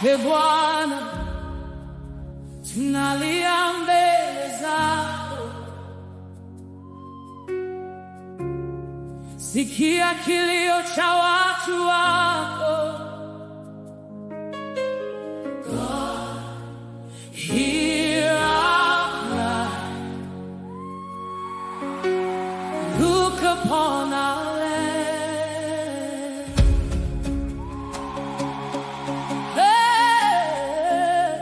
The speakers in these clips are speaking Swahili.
Ee Bwana, tunalia mbele zako, sikia kilio cha watu wako. God, hear our cry. Look upon our land. Hey,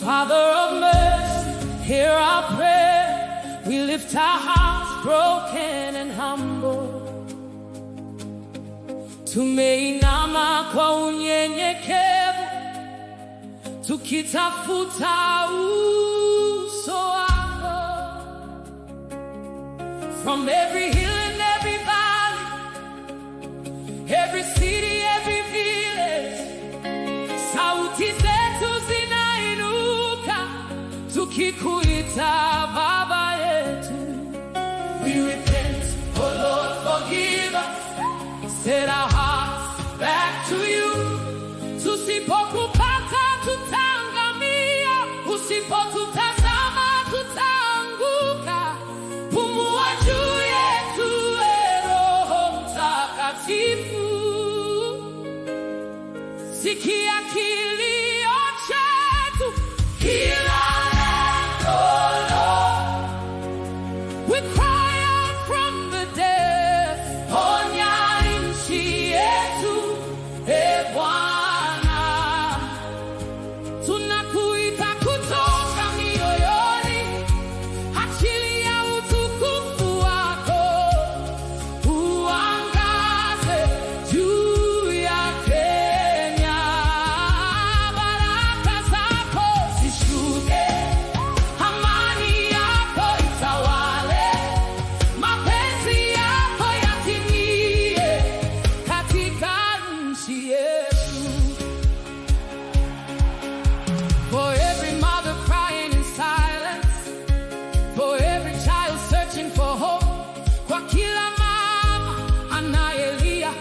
Father of mercy, hear our prayer. We lift our hearts broken and humble. Tumeinama kwa unyenyekevu, tukitafuta uso wako. From every hill and every valley, every city, every village, sauti zetu zinainuka, tukikuita Baba yetu. We repent, oh Lord, forgive us. Set our hearts back to you. Tusipokupata tutangamia, usipotutazama tutaanguka. Pumua juu yetu, Roho Mtakatifu. Sikia kilio chetu, kila neno. We cry out from the depths. Ponya nchi yetu, Ee Bwana. Tunakuita kutoka mioyoni, achilia utukufu wako. Uangaze juu ya Kenya. Baraka zako zishuke, amani yako itawale. Mapenzi yako yatimie katika nchi yetu. For every mother crying in silence, for every child searching for hope, kwa kila mama anayelia,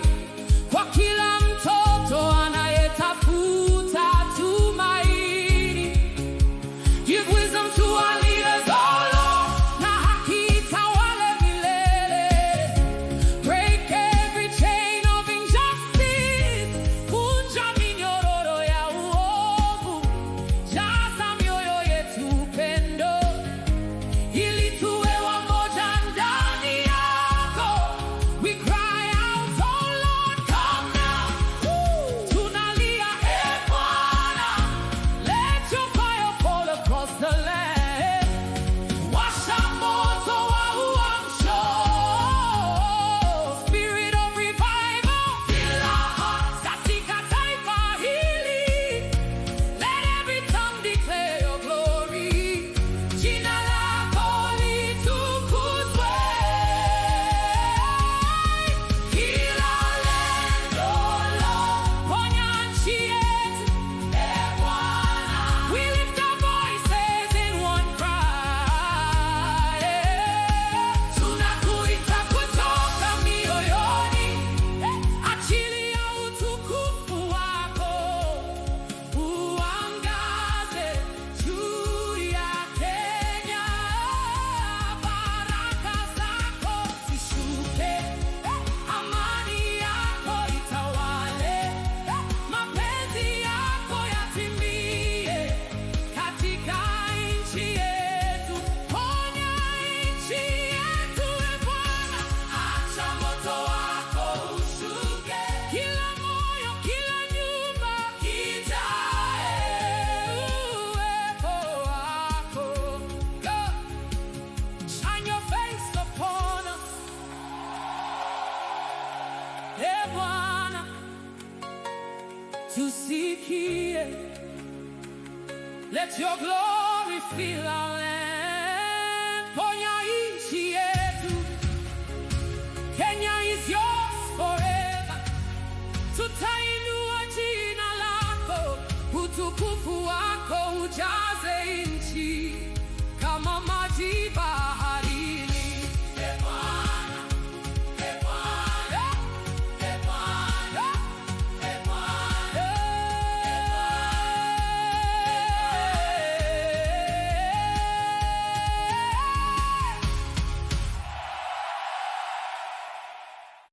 kwa kila mtoto anayetafuta tumaini. Give wisdom to our leaders, oh Lord, na haki itawale milele. Break every chain of injustice, vunja minyororo ya uovu. Jaza mioyo yetu upendo, ili tuwe wamoja ndani yako. We cry out, oh Lord, come now. Tunalia, Ee Bwana, let your fire fall across the land. Washa moto wa uamsho, spirit of revival, fill our hearts katika taifa hili. Let every tongue declare your glory. Jina lako litukuzwe. Kila neno, Lord, ponya nchi yetu, Ee Bwana. We lift our voices in one cry. Tunakuita kutoka mioyoni, achilia utukufu wako. Uangaze juu ya Kenya. Baraka zako zishuke, amani yako itawale. Mapenzi yako yatimie katika nchi yetu. Ponya nchi yetu, Ee Bwana. Acha moto wako ushuke, kila moyo, kila nyumba kijae uwepo wako. God, shine your face upon us, Ee Bwana. Tusikie, let your glory fill our land. Ponya nchi yetu, Kenya is yours forever. Tutainua jina lako, utukufu wako ujaze